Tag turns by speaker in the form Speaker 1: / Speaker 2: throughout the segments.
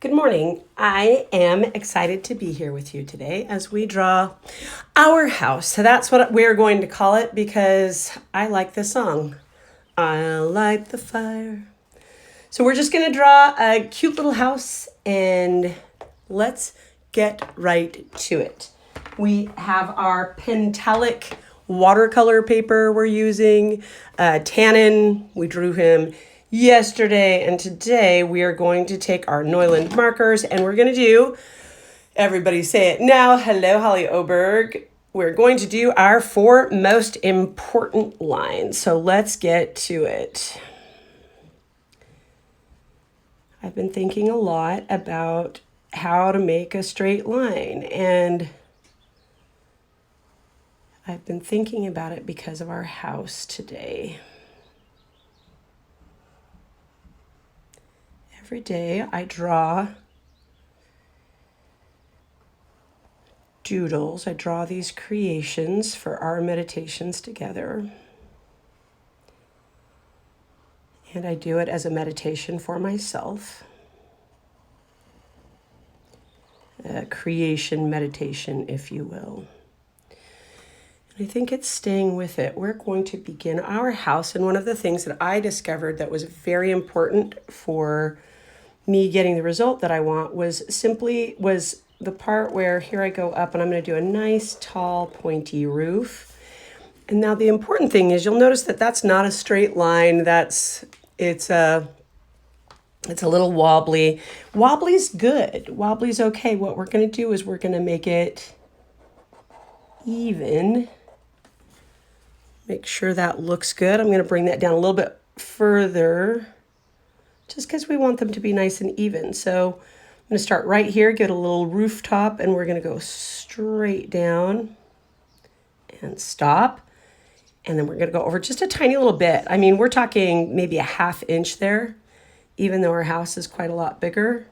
Speaker 1: Good morning. I am excited to be here with you today as we draw our house. So that's what we're going to call it because I like this song. I light the fire. So we're just going to draw a cute little house and let's get right to it. We have our Pentalic watercolor paper we're using. Tannen, we drew him yesterday, and today we are going to take our Neuland markers and we're going to do, everybody say it now, hello Holly Oberg. We're going to do our 4 most important lines. So let's get to it. I've been thinking a lot about how to make a straight line, and I've been thinking about it because of our house today. Every day I draw doodles. I draw these creations for our meditations together. And I do it as a meditation for myself. A creation meditation, if you will. And I think it's staying with it. We're going to begin our house. And one of the things that I discovered that was very important for me getting the result that I want was the part where here I go up and I'm going to do a nice tall pointy roof. And now the important thing is you'll notice that that's not a straight line. It's a little wobbly. Wobbly's good. Wobbly's okay. What we're going to do is we're going to make it even. Make sure that looks good. I'm going to bring that down a little bit further just because we want them to be nice and even. So I'm going to start right here, get a little rooftop, and we're going to go straight down and stop. And then we're going to go over just a tiny little bit. I mean, we're talking maybe a ½ inch there, even though our house is quite a lot bigger.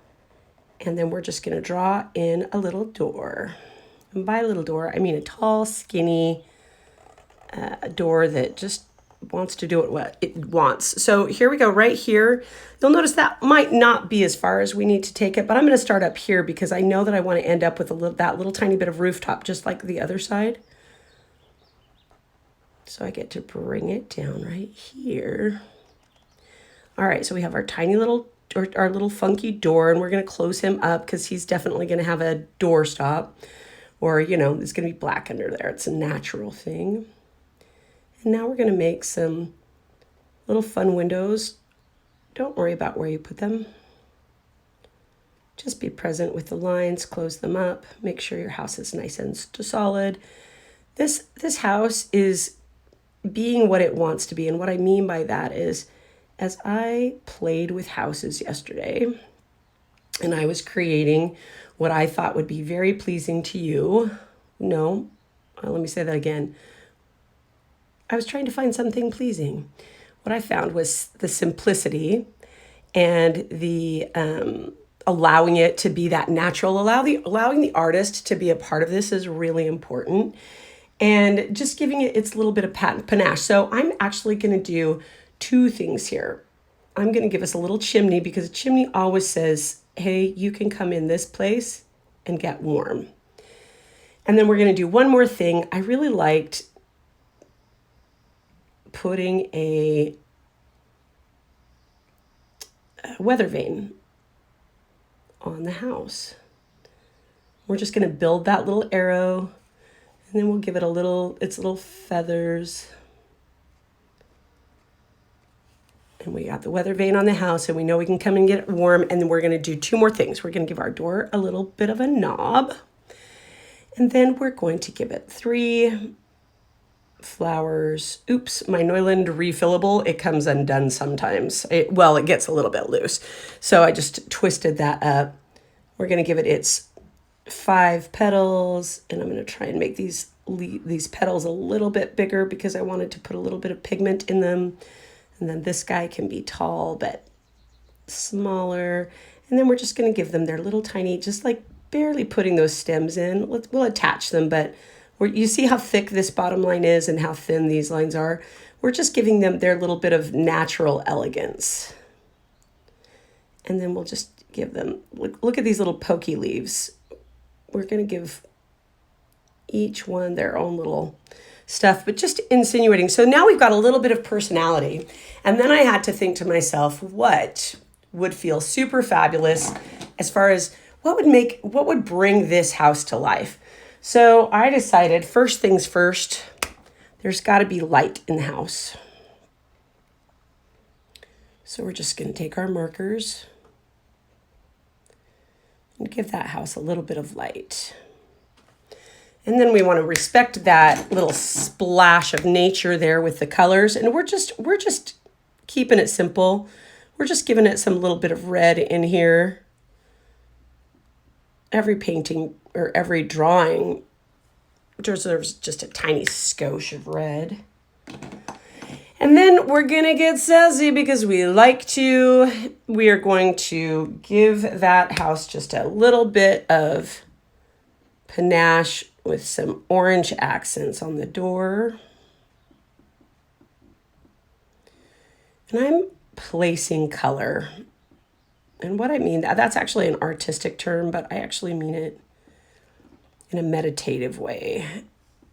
Speaker 1: And then we're just going to draw in a little door. And by a little door, I mean a tall, skinny door that just wants to do what it wants. So here we go right here. You'll notice that might not be as far as we need to take it, but I'm going to start up here because I know that I want to end up with that little tiny bit of rooftop, just like the other side. So I get to bring it down right here. All right, so we have our tiny little, or our little funky door, and we're going to close him up because he's definitely going to have a door stop, or, it's going to be black under there. It's a natural thing. And now we're going to make some little fun windows. Don't worry about where you put them. Just be present with the lines, close them up, make sure your house is nice and solid. This house is being what it wants to be. And what I mean by that is, as I played with houses yesterday, and I was creating what I thought would be very pleasing to you. No, let me say that again. I was trying to find something pleasing. What I found was the simplicity and the allowing it to be that natural. Allowing the artist to be a part of this is really important. And just giving it its little bit of panache. So I'm actually going to do 2 things here. I'm going to give us a little chimney because a chimney always says, hey, you can come in this place and get warm. And then we're going to do one more thing. I really liked putting a weather vane on the house. We're just going to build that little arrow, and then we'll give it its little feathers. And we got the weather vane on the house, and we know we can come and get it warm. And then we're going to do 2 more things. We're going to give our door a little bit of a knob, and then we're going to give it 3 flowers. Oops, my Neuland refillable, it comes undone sometimes. It gets a little bit loose. So I just twisted that up. We're going to give it its 5 petals, and I'm going to try and make these petals a little bit bigger because I wanted to put a little bit of pigment in them. And then this guy can be tall but smaller. And then we're just going to give them their little tiny, just like barely putting those stems in. We'll attach them, but you see how thick this bottom line is and how thin these lines are. We're just giving them their little bit of natural elegance. And then we'll just give them, look at these little pokey leaves. We're going to give each one their own little stuff, but just insinuating. So now we've got a little bit of personality. And then I had to think to myself, what would feel super fabulous as far as what would bring this house to life. So I decided, first things first, there's got to be light in the house. So we're just going to take our markers and give that house a little bit of light. And then we want to respect that little splash of nature there with the colors. And we're just keeping it simple. We're just giving it some little bit of red in here. Every painting or every drawing deserves just a tiny skosh of red. And then we're going to get sassy because we like to. We are going to give that house just a little bit of panache with some orange accents on the door. And I'm placing color. And what I mean, that's actually an artistic term, but I actually mean it in a meditative way.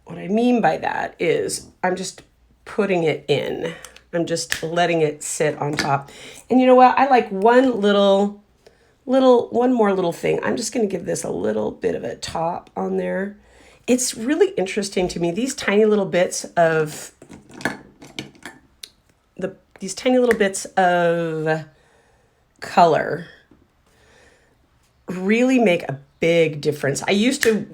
Speaker 1: What I mean by that is I'm just putting it in. I'm just letting it sit on top. And you know what? I like one more little thing. I'm just going to give this a little bit of a top on there. It's really interesting to me. These tiny little bits of color really make a big difference. I used to,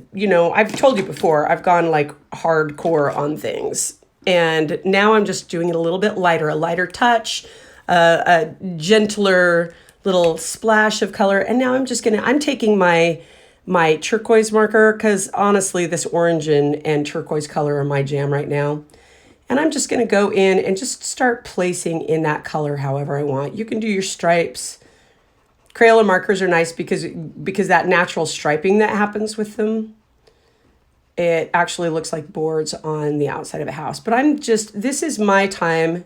Speaker 1: I've told you before, I've gone like hardcore on things. And now I'm just doing it a little bit lighter, a lighter touch, a gentler little splash of color. And now I'm taking my turquoise marker, because honestly, this orange and turquoise color are my jam right now. And I'm just going to go in and just start placing in that color however I want. You can do your stripes. Crayola markers are nice because that natural striping that happens with them, it actually looks like boards on the outside of a house. But this is my time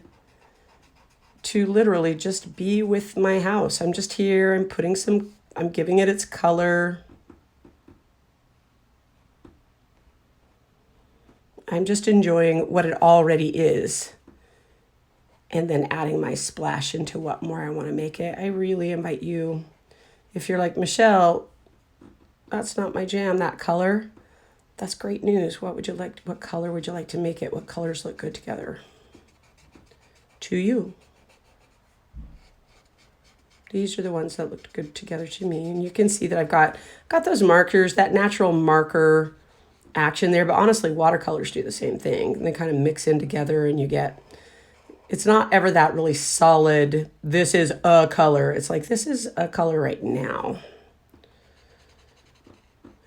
Speaker 1: to literally just be with my house. I'm just here, I'm giving it its color. I'm just enjoying what it already is, and then adding my splash into what more I want to make it. I really invite you, if you're like, Michelle, that's not my jam, that color, that's great news. What color would you like to make it? What colors look good together to you? These are the ones that looked good together to me. And you can see that I've got those markers, that natural marker action there. But honestly, watercolors do the same thing. And they kind of mix in together, and it's not ever that really solid, this is a color. It's like, this is a color right now.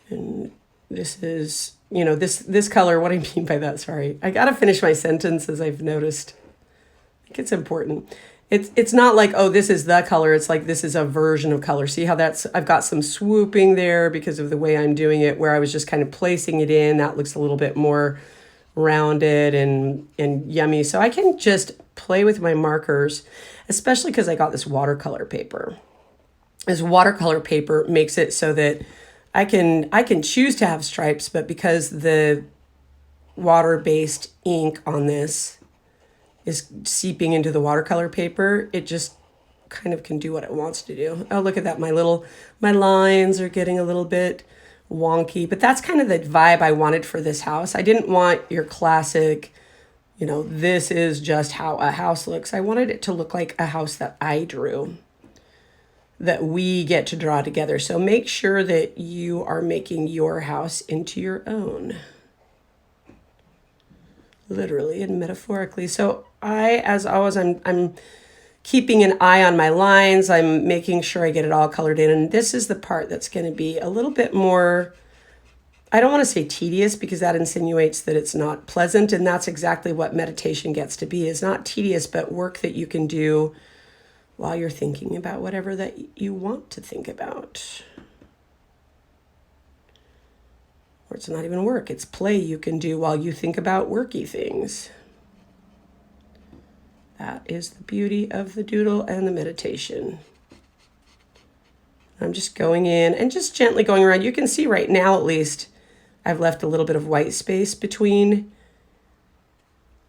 Speaker 1: And this is, this color, what I mean by that, sorry. I got to finish my sentence, as I've noticed. I think it's important. It's not like, oh, this is the color. It's like, this is a version of color. See how I've got some swooping there because of the way I'm doing it, where I was just kind of placing it in. That looks a little bit more rounded and yummy. So I can just play with my markers, especially because I got this watercolor paper. This watercolor paper makes it so that I can choose to have stripes, but because the water-based ink on this is seeping into the watercolor paper, it just kind of can do what it wants to do. Oh, look at that. My lines are getting a little bit wonky, but that's kind of the vibe I wanted for this house. I didn't want your classic, this is just how a house looks. I wanted it to look like a house that I drew, that we get to draw together. So make sure that you are making your house into your own, literally and metaphorically. So as always, I'm keeping an eye on my lines. I'm making sure I get it all colored in. And this is the part that's going to be a little bit more, I don't want to say tedious, because that insinuates that it's not pleasant. And that's exactly what meditation gets to be, is not tedious, but work that you can do while you're thinking about whatever that you want to think about. Or it's not even work, it's play you can do while you think about worky things. That is the beauty of the doodle and the meditation. I'm just going in and just gently going around. You can see right now, at least, I've left a little bit of white space between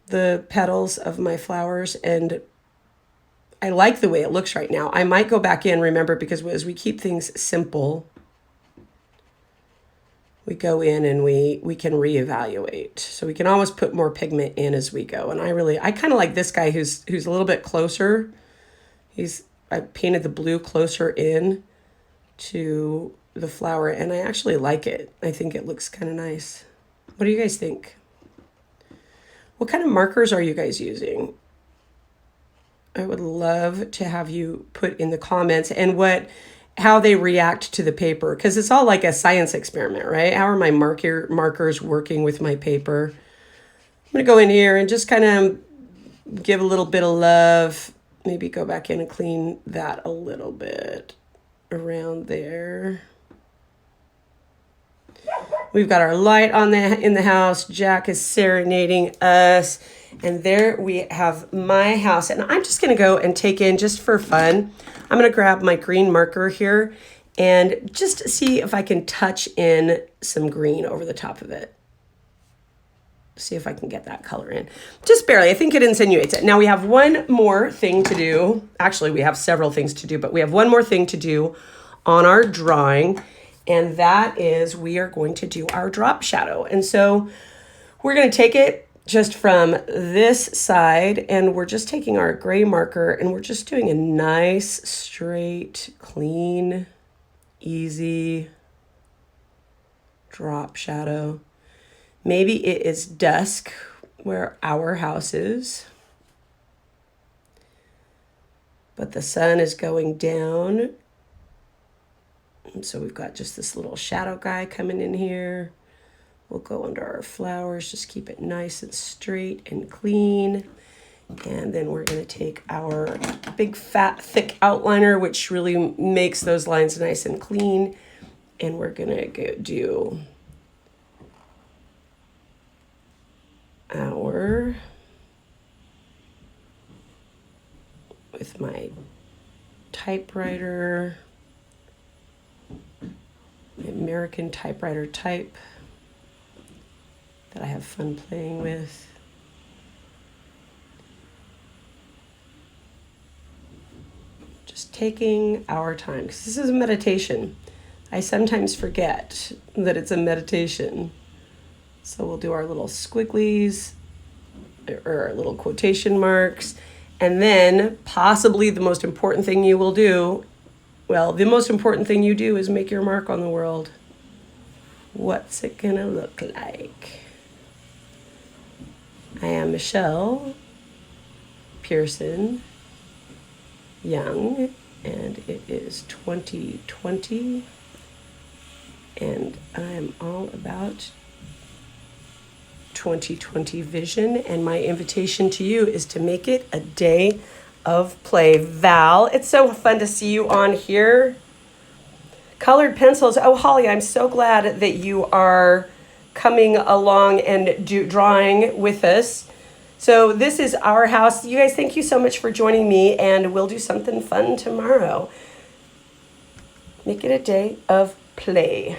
Speaker 1: the petals of my flowers, and I like the way it looks right now. I might go back in, remember, because as we keep things simple, we go in and we can reevaluate. So we can always put more pigment in as we go. And I kind of like this guy who's a little bit closer. I painted the blue closer in to the flower, and I actually like it. I think it looks kind of nice. What do you guys think? What kind of markers are you guys using? I would love to have you put in the comments and how they react to the paper, because it's all like a science experiment, right? How are my markers working with my paper? I'm gonna go in here and just kind of give a little bit of love. Maybe go back in and clean that a little bit around there. We've got our light on in the house. Jack is serenading us. And there we have my house. And I'm just going to go and take in, just for fun, I'm going to grab my green marker here and just see if I can touch in some green over the top of it. See if I can get that color in. Just barely. I think it insinuates it. Now we have one more thing to do. Actually, we have several things to do, but we have one more thing to do on our drawing. And that is we are going to do our drop shadow. And so we're going to take it just from this side, and we're just taking our gray marker and we're just doing a nice, straight, clean, easy drop shadow. Maybe it is dusk where our house is, but the sun is going down. And so we've got just this little shadow guy coming in here. We'll go under our flowers, just keep it nice and straight and clean. And then we're going to take our big, fat, thick outliner, which really makes those lines nice and clean. And we're going to go do our, with my typewriter, American typewriter type that I have fun playing with. Just taking our time, because this is a meditation. I sometimes forget that it's a meditation. So we'll do our little squigglies or our little quotation marks. And then possibly the most important thing you will do, well, the most important thing you do is make your mark on the world. What's it gonna look like? I am Michelle Pearson Young, and it is 2020, and I am all about 2020 vision, and my invitation to you is to make it a day of play. Val, it's so fun to see you on here. Colored pencils. Oh, Holly, I'm so glad that you are coming along and drawing with us. So this is our house. You guys, thank you so much for joining me, and we'll do something fun tomorrow. Make it a day of play.